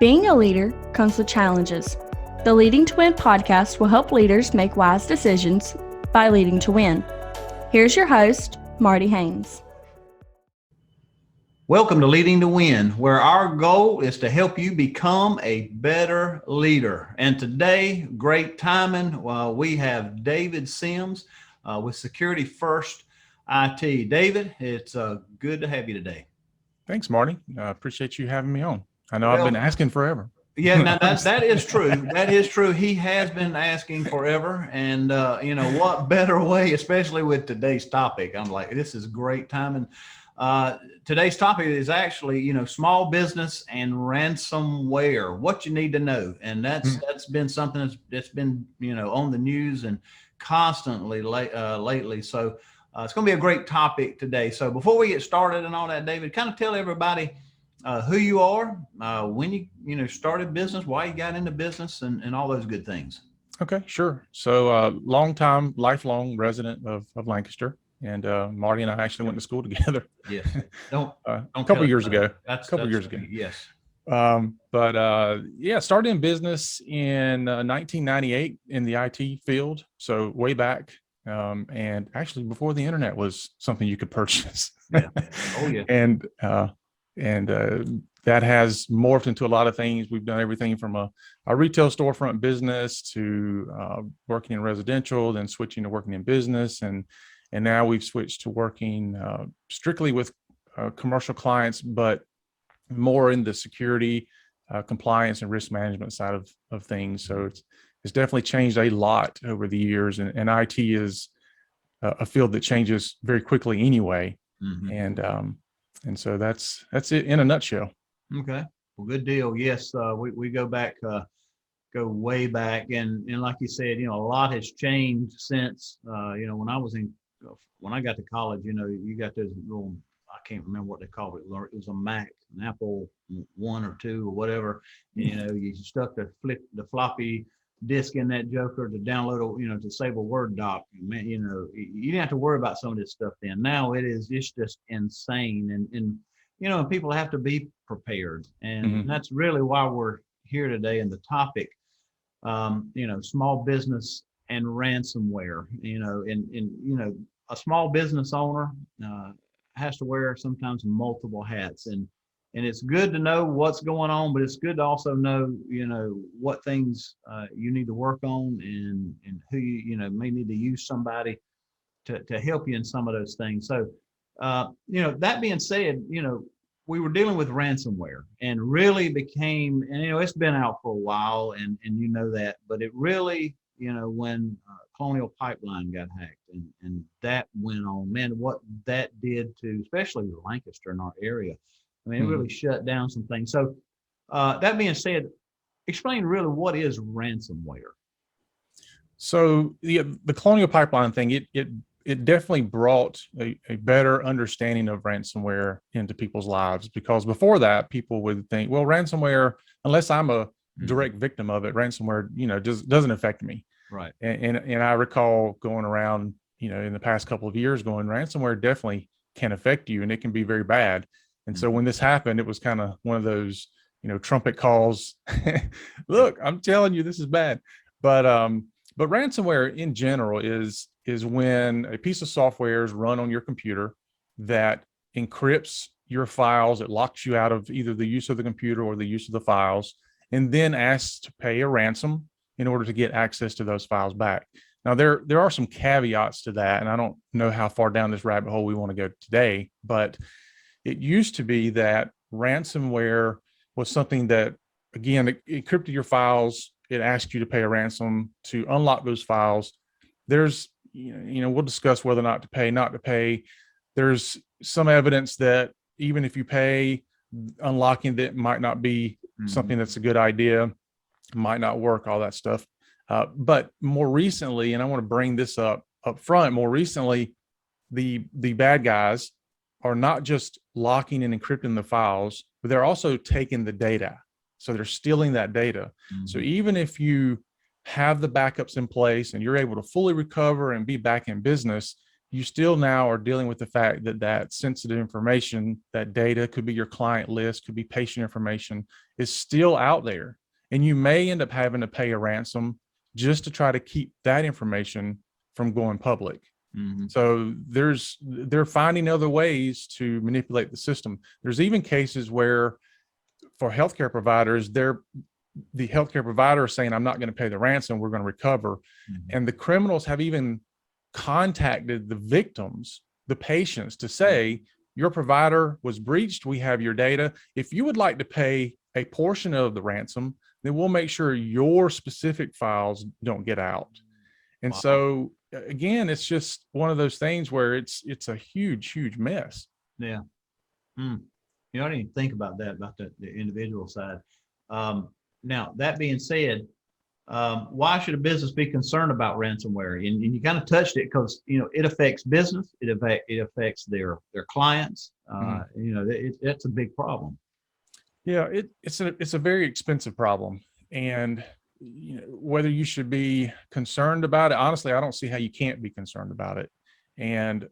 being a leader comes with challenges. The Leading to Win podcast will help leaders make wise decisions by leading to win. Here's your host, Marty Haynes. Welcome to Leading to Win, where our goal is to help you become a better leader. And today, great timing, we have David Sims with Security First IT. David, it's good to have you today. Thanks, Marty. I appreciate you having me on. I know I've been asking forever. Yeah, now that is true. That is true. He has been asking forever. And, what better way, especially with today's topic. I'm like, this is great timing. Today's topic is actually, small business and ransomware, what you need to know. And that's been something that's been, on the news and constantly lately. So it's going to be a great topic today. So before we get started and all that, David, kind of tell everybody who you are, when you started business, why you got into business, and all those good things. Okay, sure. So lifelong resident of Lancaster. And Marty and I actually went to school together. Yes. A couple years ago. Yes. Started in business in 1998 in the IT field. So way back. And actually before the internet was something you could purchase. Yeah. Oh yeah. And that has morphed into a lot of things. We've done everything from a retail storefront business to working in residential, then switching to working in business. And now we've switched to working strictly with commercial clients, but more in the security, compliance, and risk management side of things. So it's definitely changed a lot over the years. And IT is a field that changes very quickly anyway. Mm-hmm. And so that's it in a nutshell. Okay. Well, good deal. Yes, we go way back, and like you said, a lot has changed since when I got to college. You got this little, I can't remember what they called it. It was a Mac, an Apple 1 or 2 or whatever. You stuck the floppy disk in that joker to download to save a Word doc. Man, you didn't have to worry about some of this stuff then. Now it's just insane, and people have to be prepared, and that's really why we're here today. And the topic, small business and ransomware. A small business owner has to wear sometimes multiple hats, and it's good to know what's going on, but it's good to also know, what things you need to work on, and who may need to use somebody to help you in some of those things. So, that being said, we were dealing with ransomware, and really became, and it's been out for a while, and that, but it really, when Colonial Pipeline got hacked, and that went on, man, what that did to especially Lancaster in our area. I mean, it really shut down some things. So that being said, explain really what is ransomware. So the Colonial Pipeline thing, it definitely brought a better understanding of ransomware into people's lives, because before that, people would think, well, ransomware, unless I'm a direct victim of it, ransomware, just doesn't affect me. Right. And I recall going around, in the past couple of years going, ransomware definitely can affect you, and it can be very bad. And so when this happened, it was kind of one of those, trumpet calls. Look, I'm telling you, this is bad. But ransomware in general is when a piece of software is run on your computer that encrypts your files. It locks you out of either the use of the computer or the use of the files, and then asks to pay a ransom in order to get access to those files back. Now, there are some caveats to that, and I don't know how far down this rabbit hole we want to go today, but it used to be that ransomware was something that, again, it encrypted your files. It asked you to pay a ransom to unlock those files. There's, we'll discuss whether or not to pay, not to pay. There's some evidence that even if you pay, unlocking that might not be something that's a good idea, might not work, all that stuff. But more recently, and I want to bring this up front, more recently, the bad guys are not just locking and encrypting the files, but they're also taking the data. So they're stealing that data. So even if you have the backups in place and you're able to fully recover and be back in business, you still now are dealing with the fact that that sensitive information, that data, could be your client list, could be patient information, is still out there. And you may end up having to pay a ransom just to try to keep that information from going public. Mm-hmm. So they're finding other ways to manipulate the system. There's even cases where for healthcare providers, the healthcare provider is saying, I'm not going to pay the ransom, we're going to recover. Mm-hmm. And the criminals have even contacted the victims, the patients, to say, your provider was breached, we have your data. If you would like to pay a portion of the ransom, then we'll make sure your specific files don't get out. And Wow. so again, it's just one of those things where it's a huge mess. Yeah. I didn't even think about that, about the individual side. Now, that being said, why should a business be concerned about ransomware? And you kind of touched it, because it affects business, it affects their clients. It's a big problem. Yeah, it's a very expensive problem, and whether you should be concerned about it, honestly, I don't see how you can't be concerned about it. And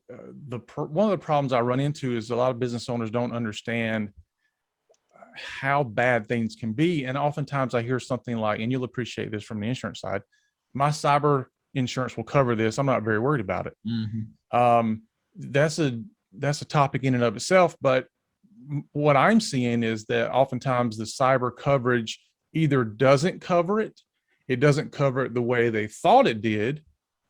one of the problems I run into is a lot of business owners don't understand how bad things can be. And oftentimes I hear something like, and you'll appreciate this from the insurance side, my cyber insurance will cover this, I'm not very worried about it. Mm-hmm. That's a topic in and of itself. But what I'm seeing is that oftentimes the cyber coverage either doesn't cover it, it doesn't cover it the way they thought it did,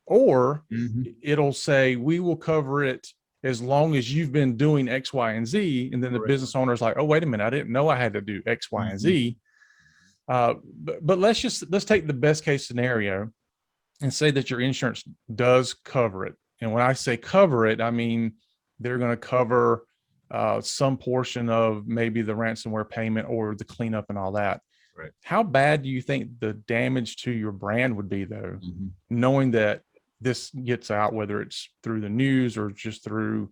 or Mm-hmm. it'll say, we will cover it as long as you've been doing X, Y, and Z. And then the Correct. business owner is like, oh, wait a minute, I didn't know I had to do X, Y, and Z. But let's take the best case scenario and say that your insurance does cover it. And when I say cover it, I mean, they're going to cover some portion of maybe the ransomware payment or the cleanup and all that. Right. How bad do you think the damage to your brand would be, though, Mm-hmm. knowing that this gets out, whether it's through the news or just through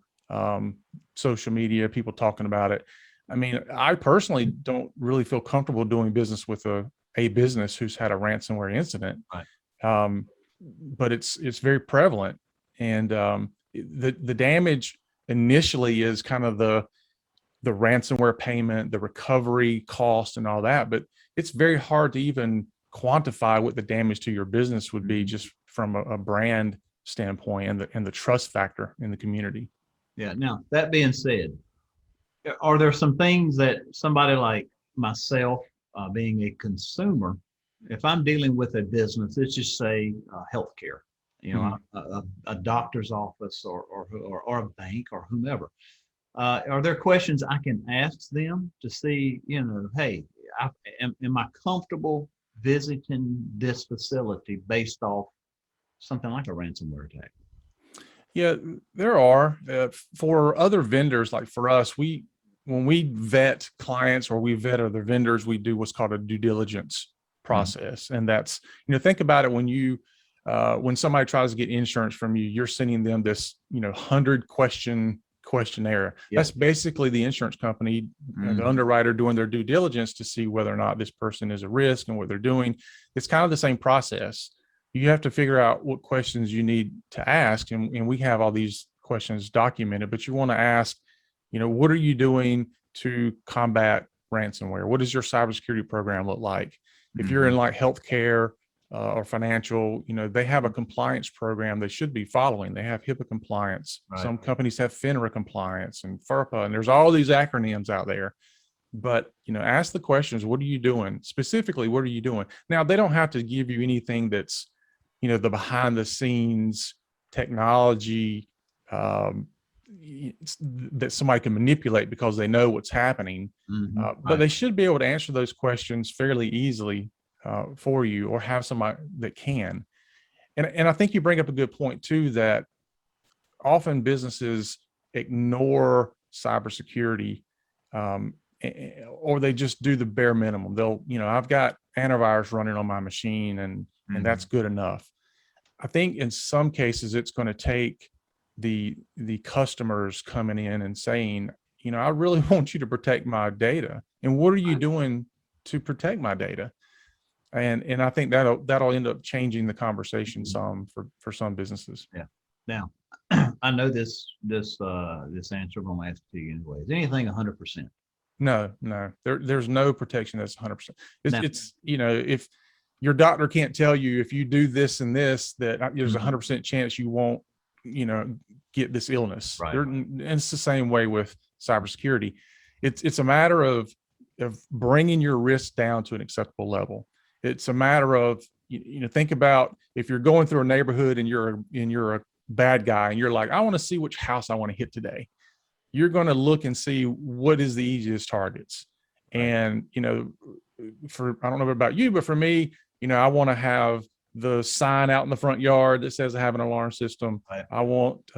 social media, people talking about it? I mean, I personally don't really feel comfortable doing business with a business who's had a ransomware incident. Right. But it's very prevalent, and the damage initially is kind of the ransomware payment, the recovery cost, and all that. But it's very hard to even quantify what the damage to your business would be, just from a brand standpoint and the trust factor in the community. Yeah. Now, that being said, are there some things that somebody like myself, being a consumer, if I'm dealing with a business, let's just say healthcare, a doctor's office or a bank or whomever, are there questions I can ask them to see, hey, am I comfortable visiting this facility based off something like a ransomware attack? Yeah, there are. For other vendors, like for us, when we vet clients or we vet other vendors, we do what's called a due diligence process. And that's, think about it, when somebody tries to get insurance from you, you're sending them this 100 questionnaire. Yep. That's basically the insurance company and the underwriter doing their due diligence to see whether or not this person is a risk and what they're doing. It's kind of the same process. You have to figure out what questions you need to ask, and we have all these questions documented, but you want to ask, what are you doing to combat ransomware? What does your cybersecurity program look like? If you're in like healthcare or financial, they have a compliance program they should be following. They have HIPAA compliance. Right. Some companies have FINRA compliance and FERPA, and there's all these acronyms out there. But, ask the questions. What are you doing? Specifically, what are you doing? Now, they don't have to give you anything that's, the behind the scenes technology that somebody can manipulate because they know what's happening. But they should be able to answer those questions fairly easily for you, or have somebody that can. And I think you bring up a good point too, that often businesses ignore cybersecurity, or they just do the bare minimum. They'll, I've got antivirus running on my machine and that's good enough. I think in some cases it's going to take the customers coming in and saying, I really want you to protect my data. And what are you doing to protect my data? And I think that'll end up changing the conversation some for some businesses. Yeah. Now, I know this answer, but I'm gonna ask it to you anyway. Is anything 100%? No, there's no protection that's 100%. Now- It's, if your doctor can't tell you if you do this and this, that there's a 100% chance you won't, get this illness. Right. And it's the same way with cybersecurity. It's a matter of bringing your risk down to an acceptable level. It's a matter of, think about if you're going through a neighborhood and you're a bad guy and you're like, I want to see which house I want to hit today. You're going to look and see what is the easiest targets. Right. And, I don't know about you, but for me, I want to have the sign out in the front yard that says I have an alarm system. Right. I want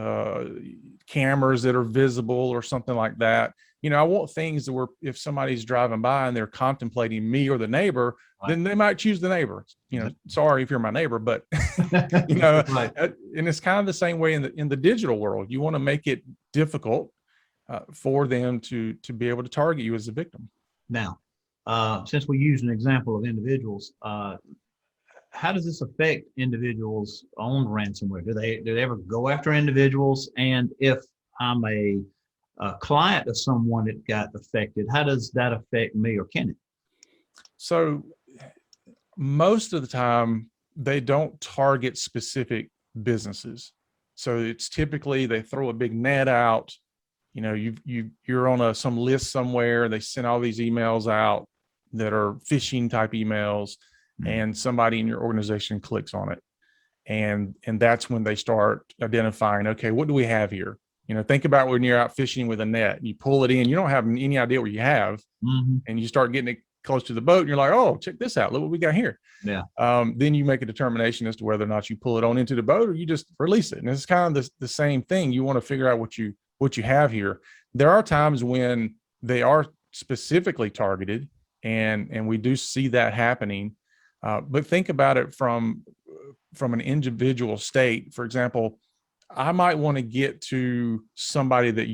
cameras that are visible or something like that. I want things that if somebody's driving by and they're contemplating me or the neighbor, right, then they might choose the neighbor. Sorry if you're my neighbor, but right. And it's kind of the same way in the digital world. You want to make it difficult for them to be able to target you as a victim. Now, since we use an example of individuals, how does this affect individuals on ransomware? Do they ever go after individuals? And if I'm a client of someone that got affected, how does that affect me, or can it? So most of the time they don't target specific businesses. So it's typically they throw a big net out. You're on some list somewhere. They send all these emails out that are phishing type emails, and somebody in your organization clicks on it. And that's when they start identifying, okay, what do we have here? Think about when you're out fishing with a net and you pull it in, you don't have any idea what you have. And you start getting it close to the boat and you're like, oh, check this out. Look what we got here. Yeah. Then you make a determination as to whether or not you pull it on into the boat or you just release it. And it's kind of the same thing. You want to figure out what you have here. There are times when they are specifically targeted, and we do see that happening. But think about it from an individual state. For example, I might want to get to somebody that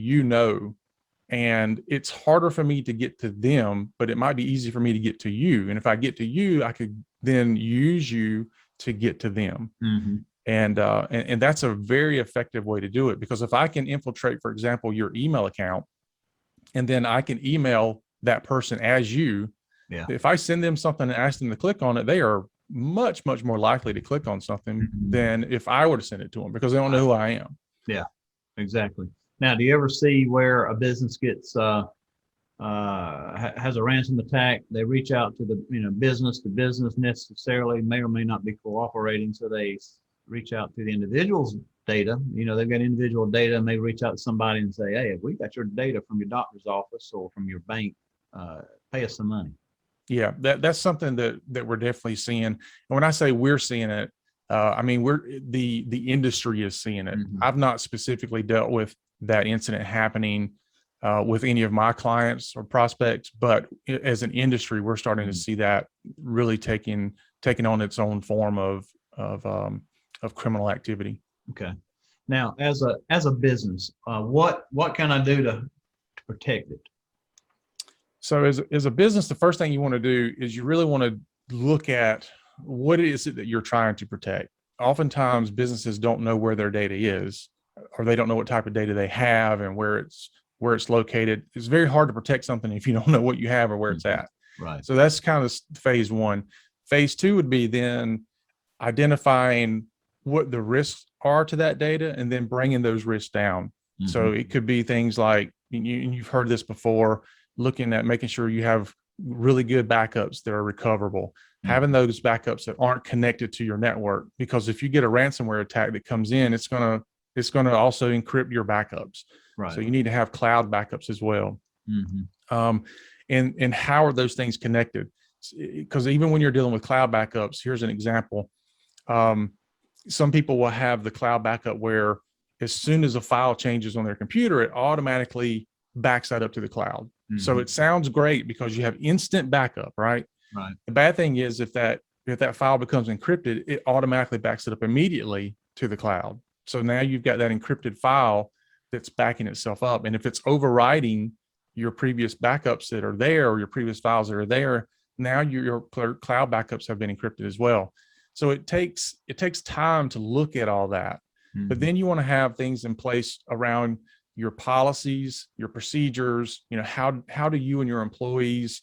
and it's harder for me to get to them, but it might be easy for me to get to you. And if I get to you, I could then use you to get to them. And that's a very effective way to do it, because if I can infiltrate, for example, your email account, and then I can email that person as you, if I send them something and ask them to click on it, they are much, much more likely to click on something than if I were to send it to them, because they don't know who I am. Yeah, exactly. Now, do you ever see where a business gets has a ransom attack? They reach out to the business. The business necessarily may or may not be cooperating, so they reach out to the individual's data. They've got individual data, and they reach out to somebody and say, hey, we got your data from your doctor's office or from your bank. Pay us some money. Yeah, that's something that we're definitely seeing. And when I say we're seeing it, I mean the industry is seeing it. I've not specifically dealt with that incident happening with any of my clients or prospects, but as an industry, we're starting to see that really taking on its own form of criminal activity. Okay. Now, as a business, what can I do to protect it? So as a business, the first thing you want to do is you really want to look at what is it that you're trying to protect. Oftentimes businesses don't know where their data is, or they don't know what type of data they have and where it's located. It's very hard to protect something if you don't know what you have or where it's at. Right. So that's kind of phase one. Phase two would be then identifying what the risks are to that data and then bringing those risks down. So it could be things like, you've heard this before, looking at making sure you have really good backups that are recoverable, having those backups that aren't connected to your network, because if you get a ransomware attack that comes in, it's going to also encrypt your backups. Right. So you need to have cloud backups as well. And how are those things connected? Because even when you're dealing with cloud backups, here's an example. Some people will have the cloud backup where as soon as a file changes on their computer, it automatically backs that up to the cloud. So it sounds great because you have instant backup, right? Right. The bad thing is if that file becomes encrypted, it automatically backs it up immediately to the cloud. So now you've got that encrypted file that's backing itself up. And if it's overriding your previous backups that are there, or your previous files that are there, now your cloud backups have been encrypted as well. So it takes time to look at all that. But then you want to have things in place around your policies, your procedures. How do you and your employees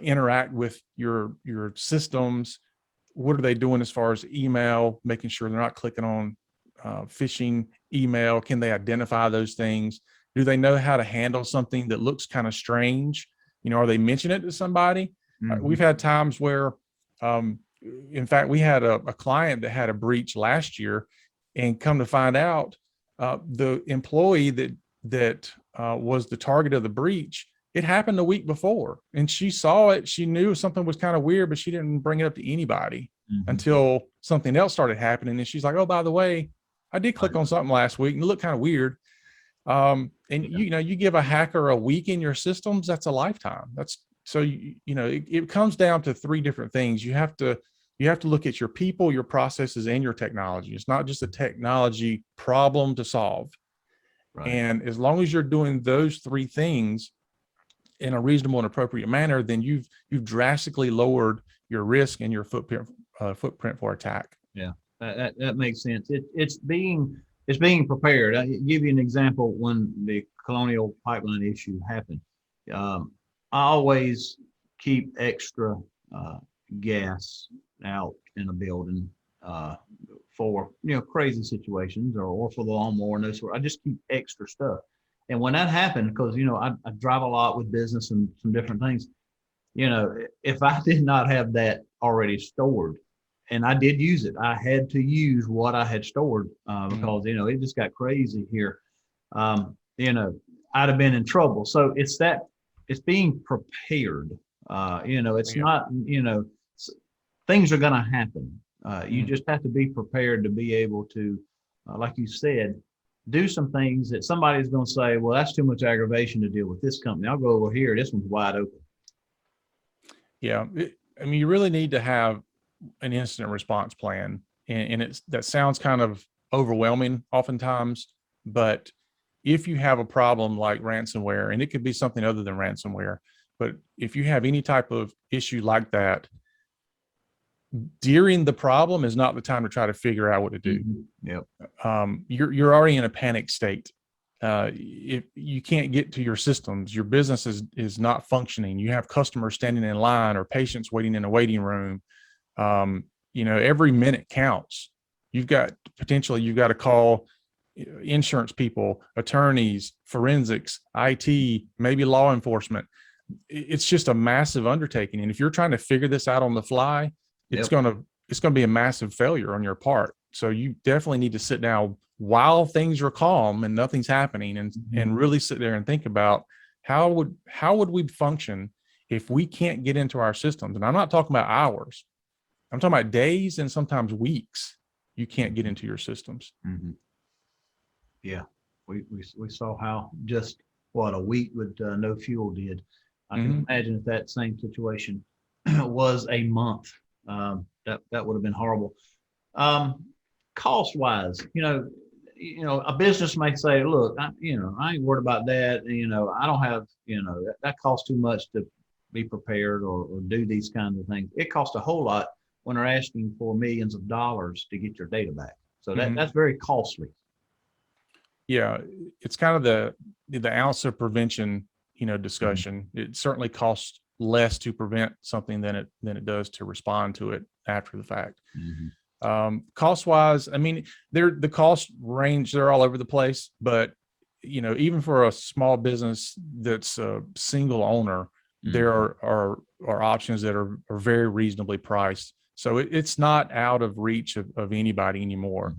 interact with your systems? What are they doing as far as email, making sure they're not clicking on phishing email? Can they identify those things? Do they know how to handle something that looks kind of strange? Are they mentioning it to somebody? We've had times where, in fact, we had a client that had a breach last year, and come to find out, the employee that was the target of the breach, it happened a week before, and she saw it. She knew something was kind of weird, but she didn't bring it up to anybody until something else started happening. And she's like, "Oh, by the way, I did click on something last week and it looked kind of weird." You give a hacker a week in your systems, that's a lifetime. It comes down to three different things. You have to look at your people, your processes, and your technology. It's not just a technology problem to solve. Right. And as long as you're doing those three things in a reasonable and appropriate manner, then you've drastically lowered your risk and your footprint for attack. Yeah, that makes sense. It's being prepared. I'll give you an example. When the Colonial Pipeline issue happened, I always keep extra gas out in a building for crazy situations or for the lawnmower and those sort. I just keep extra stuff. And when that happened, because I drive a lot with business and some different things, if I did not have that already stored, and I did use it, I had to use what I had stored because it just got crazy here. I'd have been in trouble. So it's being prepared. It's not things are going to happen. You just have to be prepared to be able to, like you said, do some things that somebody's going to say, well, that's too much aggravation to deal with this company. I'll go over here. This one's wide open. Yeah. You really need to have an incident response plan. And that sounds kind of overwhelming oftentimes, but if you have a problem like ransomware, and it could be something other than ransomware, but if you have any type of issue like that, during the problem is not the time to try to figure out what to do. Yep. You're already in a panic state. If you can't get to your systems, your business is not functioning. You have customers standing in line or patients waiting in a waiting room. Every minute counts. You've got to call insurance people, attorneys, forensics, IT, maybe law enforcement. It's just a massive undertaking. And if you're trying to figure this out on the fly, it's going to be a massive failure on your part. So you definitely need to sit down while things are calm and nothing's happening, and really sit there and think about how would we function if we can't get into our systems. And I'm not talking about hours. I'm talking about days and sometimes weeks. You can't get into your systems. Mm-hmm. Yeah, we saw how just what a week with no fuel did. I can imagine if that same situation was a month. That would have been horrible. Cost wise, a business may say, look, I ain't worried about that. I don't have, that costs too much to be prepared or do these kinds of things. It costs a whole lot when they're asking for millions of dollars to get your data back. So that's very costly. Yeah, it's kind of the ounce of prevention, discussion. It certainly costs less to prevent something than it does to respond to it after the fact. Cost wise, the cost range, they're all over the place, but even for a small business that's a single owner, there are options that are very reasonably priced. So it's not out of reach of anybody anymore.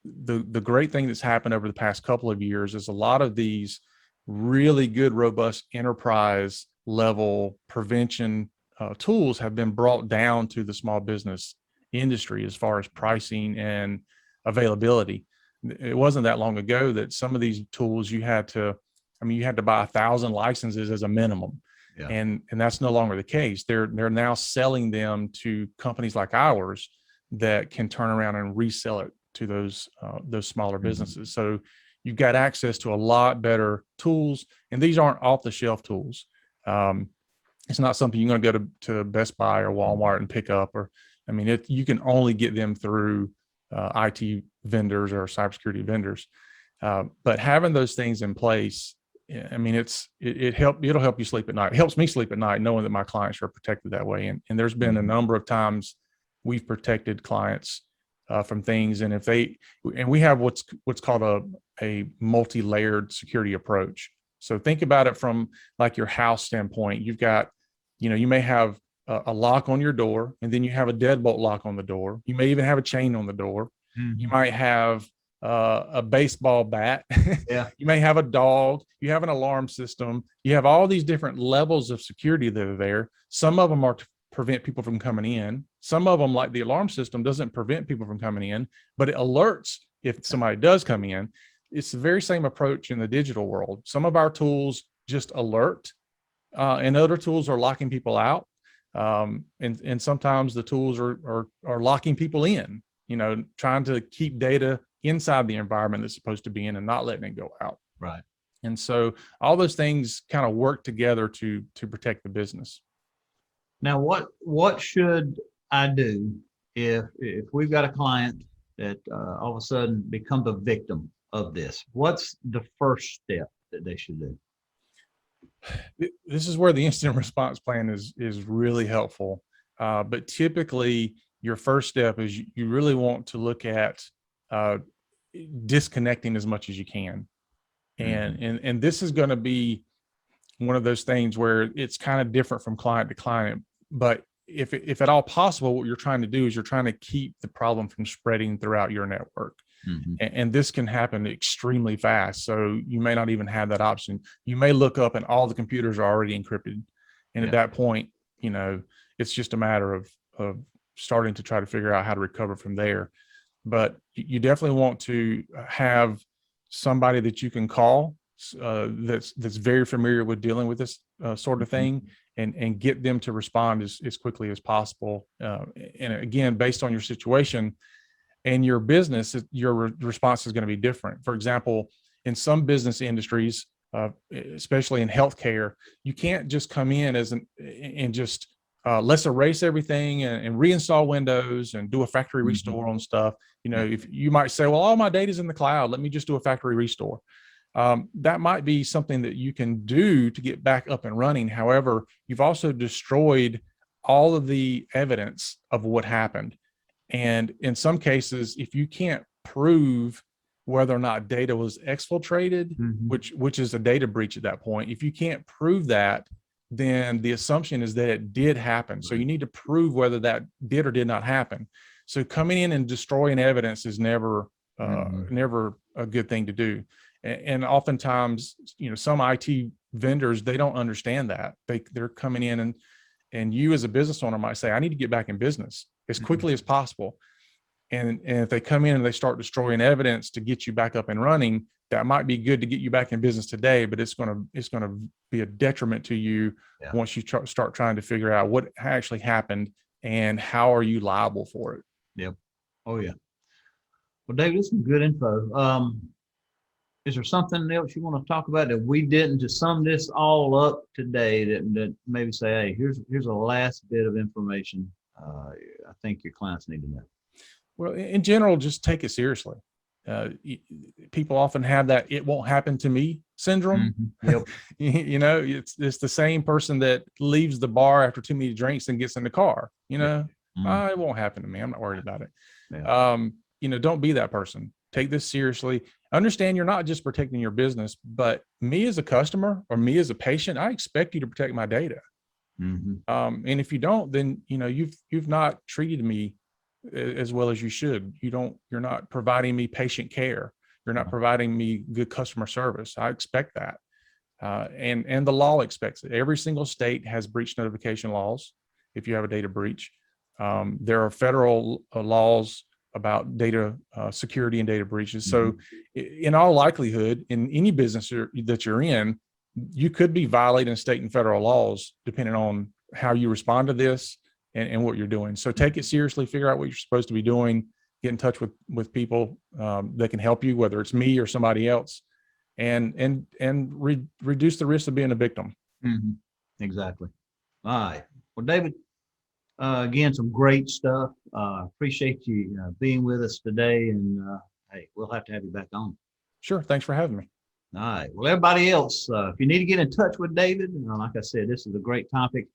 The great thing that's happened over the past couple of years is a lot of these really good, robust enterprise level prevention tools have been brought down to the small business industry as far as pricing and availability. It wasn't that long ago that some of these tools you had to buy 1,000 licenses as a minimum. Yeah. And that's no longer the case. They're now selling them to companies like ours that can turn around and resell it to those smaller businesses. So you've got access to a lot better tools, and these aren't off the shelf tools. It's not something you're going to go to Best Buy or Walmart and pick up, you can only get them through IT vendors or cybersecurity vendors. But having those things in place, I mean, it'll help you sleep at night. It helps me sleep at night knowing that my clients are protected that way. And there's been a number of times we've protected clients from things. And we have what's called a multi-layered security approach. So think about it from like your house standpoint. You've got, you may have a lock on your door, and then you have a deadbolt lock on the door. You may even have a chain on the door. You might have a baseball bat. Yeah. You may have a dog. You have an alarm system. You have all these different levels of security that are there. Some of them are to prevent people from coming in. Some of them, like the alarm system, doesn't prevent people from coming in, but it alerts if somebody does come in. It's the very same approach in the digital world. Some of our tools just alert, and other tools are locking people out. And sometimes the tools are locking people in, trying to keep data inside the environment that's supposed to be in and not letting it go out. Right. And so all those things kind of work together to protect the business. Now, what should I do if we've got a client that all of a sudden becomes a victim of this? What's the first step that they should do? This is where the incident response plan is really helpful. But typically, your first step is you really want to look at disconnecting as much as you can. And this is going to be one of those things where it's kind of different from client to client. But if at all possible, what you're trying to do is you're trying to keep the problem from spreading throughout your network. And this can happen extremely fast. So you may not even have that option. You may look up and all the computers are already encrypted. And at that point, it's just a matter of starting to try to figure out how to recover from there. But you definitely want to have somebody that you can call that's very familiar with dealing with this sort of thing, and get them to respond as quickly as possible. And again, based on your situation and your business, your response is going to be different. For example, in some business industries, especially in healthcare, you can't just come in and just let's erase everything and reinstall Windows and do a factory restore on stuff. If you might say, well, all my data's in the cloud, let me just do a factory restore. That might be something that you can do to get back up and running. However, you've also destroyed all of the evidence of what happened. And in some cases, if you can't prove whether or not data was exfiltrated, which is a data breach at that point, if you can't prove that, then the assumption is that it did happen. So you need to prove whether that did or did not happen. So coming in and destroying evidence is never a good thing to do. And oftentimes, some IT vendors, they don't understand that. They're coming in and you as a business owner might say, I need to get back in business as quickly as possible. And if they come in and they start destroying evidence to get you back up and running, that might be good to get you back in business today, but it's going to be a detriment to you once you start trying to figure out what actually happened and how are you liable for it. Yep. Oh yeah. Well, David, this is some good info. Is there something else you want to talk about that we didn't, to sum this all up today, that maybe say, hey, here's a last bit of information I think your clients need to know? Well, in general, just take it seriously. People often have that "it won't happen to me" syndrome. Yep. It's the same person that leaves the bar after too many drinks and gets in the car. It won't happen to me. I'm not worried about it. Yeah. Don't be that person. Take this seriously. Understand you're not just protecting your business, but me as a customer or me as a patient, I expect you to protect my data. And if you don't, then you've not treated me as well as you should. You're not providing me patient care. You're not providing me good customer service. I expect that. And the law expects it. Every single state has breach notification laws if you have a data breach. There are federal laws about data security and data breaches. So in all likelihood, in any business that you're in, you could be violating state and federal laws depending on how you respond to this and what you're doing. So take it seriously, figure out what you're supposed to be doing, get in touch with people that can help you, whether it's me or somebody else, and reduce the risk of being a victim. Exactly. All right. Well, David, again, some great stuff. Appreciate you being with us today and hey, we'll have to have you back on. Sure. Thanks for having me. All right. Well, everybody else, if you need to get in touch with David, like I said, this is a great topic.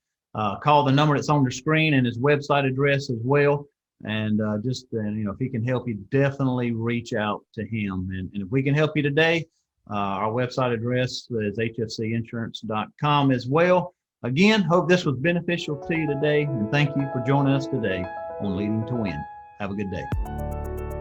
Call the number that's on the screen and his website address as well. And if he can help you, definitely reach out to him. And if we can help you today, our website address is hfcinsurance.com as well. Again, hope this was beneficial to you today. And thank you for joining us today on Leading to Win. Have a good day.